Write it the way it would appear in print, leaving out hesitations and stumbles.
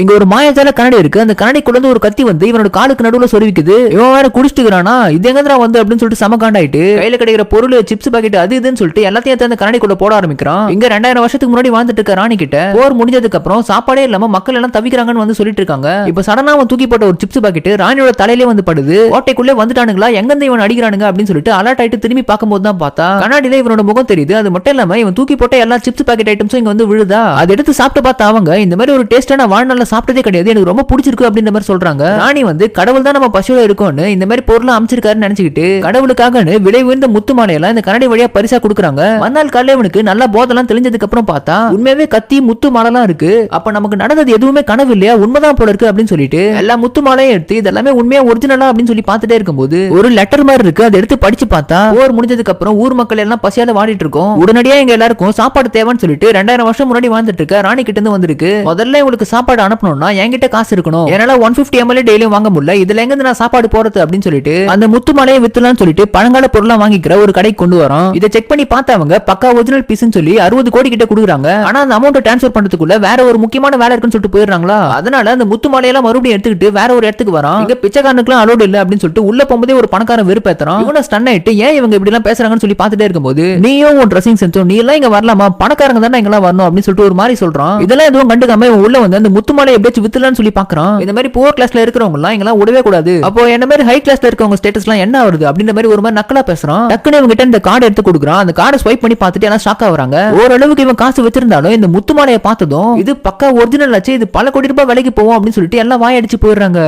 இங்க ஒரு மாயாஜால கண்ணாடி இருக்கு. அந்த கண்ணாடிக்குள்ள இருந்து ஒரு கத்தி வந்து இவனோட காலுக்கு நடுவுல சொருவிக்குது. இவன் வேற குடிச்சிட்டுறானா, இது எங்கடா வந்து அப்படின்னு சொல்லிட்டு சம காண்டாயிட்டு கையில கிடைக்கிற பொருள் சிப்ஸ் பாக்கெட் அது இதுன்னு சொல்லிட்டு எல்லாத்தையும் அந்த கண்ணாடிக்குள்ள போட ஆரம்பிக்கிறான். இங்க 2000 வருஷத்துக்கு முன்னாடி வாழ்ந்துட்டு இருக்க ராணி கிட்ட போர் முடிஞ்சதுக்கு அப்புறம் சாப்பாடே இல்லாம மக்கள் எல்லாம் தவிக்கிறாங்கன்னு வந்து சொல்லிட்டு இருக்காங்க. இப்ப சடனா அவன் தூக்கி போட்ட ஒரு சிப்ஸ் பாக்கெட் ராணியோட தலையிலே வந்து படுது. கோட்டைக்குள்ளே வந்துட்டானுங்களா, எங்க இவன் அடிக்கிறானுங்க அப்படின்னு சொல்லிட்டு அலர்ட் ஆயிட்டு திரும்பி பார்க்கும்போது தான் பார்த்தா கண்ணாடியில இவனோட முகம் தெரியுது. அது மட்டும் இல்லாம இவன் தூக்கி போட்ட எல்லா சிப்ஸ் பாக்கெட் ஐட்டம்ஸும் இங்க வந்து விழுதா. அதை எடுத்து சாப்பிட்டு பார்த்தா அவங்க இந்த மாதிரி ஒரு டேஸ்டான வாழ்நாள்ல சாப்பிட்டதே கிடையாது, எனக்கு ரொம்ப பிடிச்சிருக்கு அப்படின்ற மாதிரி சொல்றாங்க. ராணி வந்து கடவுள் தான் நம்ம பசுல இருக்கோம்னு இந்த மாதிரி பொருளை அமைச்சிருக்காருன்னு நினைச்சுக்கிட்டு கடவுளுக்காக விலை உயர்ந்த முத்து மாலையெல்லாம் இந்த கண்ணாடி வழியா பரிசா கொடுக்குறாங்க. மறுநாள் காலையில இவனுக்கு நல்லா போதெல்லாம் தெளிஞ்சதுக்கு அப்புறம் பார்த்தா உண்மையாவே கத்தி முத்து மாலைலாம் இருக்கு. அப்ப நமக்கு நடந்தது எதுவுமே கனவு இல்லையா, உண்மைதான் போல இருக்கு அப்படின்னு சொல்லிட்டு எல்லா முத்து மாலையும் எடுத்து இதெல்லாமே உண்மையா ஒரிஜினலா அப்படின்னு சொல்லி பார்த்துட்டே இருக்கும்போது ஒரு லெட்டர் மாதிரி இருக்கு. அதை எடுத்து படிச்சு பார்த்தா போர் முடிஞ்சதுக்கு அப்புறம் ஊர் மக்கள் எல்லாம் பசியால வாடிட்டு இருக்கோம், உடனடியா எங்க எல்லாருக்கும் சாப்பாடு தேவைன்னு சொல்லிட்டு 2000 வருஷம் முன்னாடி வாழ்ந்துட்டு இருக்க ராணி கிட்ட இருந்து வந்திருக்கு. முதல்ல உங்களுக்கு சாப்பாடு அனுப்பணும்னா என்கிட்ட காசு இருக்கணும், என்னால 150 ml டெய்லியும் வாங்க முடியல, இதுல எங்க நான் சாப்பாடு போறது அப்படின்னு சொல்லிட்டு அந்த முத்து மாலையை வித்துலாம்னு சொல்லிட்டு பழங்கால பொருளா வாங்கிக்கிற ஒரு கடைக்கு கொண்டு வரோம். இதை செக் பண்ணி பார்த்தவங்க பக்கா ஒரிஜினல் பீஸ்னு சொல்லி 60 கோடி கிட்ட கொடுக்குறாங்க. ஆனா அந்த அமௌண்ட் டிரான்ஸ்ஃபர் பண்றதுக்குள்ள வேற ஒரு முக்கியமான வேலை இருக்குன்னு சொல்லிட்டு போயிடுறாங்களா. அதனால அந்த முத்து மாலையெல்லாம் மறுபடியும் எடுத்துக்கிட்டு வேற ஒரு இடத்துக்கு வரோம். இங்க பிச்சைக்காரனுக்குலாம் அலோடு இல்ல அப்படின்னு சொல்லிட்டு உள்ள போகும்போதே ஒரு பணக்காரன் வெறுப்பேத்துறான். இவனை ஸ்டன் ஆயிட்டு ஏன் இவங்க இப்படி எல்லாம் பேசுறாங்கன்னு சொல்லி பார்த்துட்டே இருக்கும்போது நீயும் உன் ட்ரெஸ்ஸிங் சென்ஸும் நீ எல்லாம் இங்க வரலாமா, பணக்காரங்க தானே இங்கெல்லாம் வரணும் அப்படின்னு சொல்லிட்டு ஒரு மாதிரி சொல்றான். இதெல்லாம் எதுவும் கண்டுக்காம இவன் உள்ள வந்து அந்த முத்து மாலையை எப்படியாச்சும் வித்துலான்னு சொல்லி பாக்குறான். இந்த மாதிரி புவர் கிளாஸ்ல இருக்கிறவங்க எல்லாம் இங்கெல்லாம் விடவே கூடாது, அப்போ என்ன மாதிரி ஹை கிளாஸ்ல இருக்கவங்க ஸ்டேட்டஸ் எல்லாம் என்ன வருது அப்படின்ற மாதிரி ஒரு மாதிரி நக்கலா பேசுறான். டக்குனு இவங்க கிட்ட இந்த கார்டு எடுத்து கொடுக்குறான். அந்த கார்டை ஸ்வைப் பண்ணி பார்த்துட்டு எல்லாம் ஷாக் ஆகுறாங்க. ஓரளவுக்கு இவன் காசு வச்சிருந்தாலும் இந்த முத்து மாலையை பார்த்ததும் இது பக்கா ஒரிஜினல் ஆச்சு, இது பல கோடி ரூபாய் விலைக்கு போவோம் அப்படின்னு சொல்லிட்டு எல்லாம் வாயடிச்சு போயிடுறாங்க.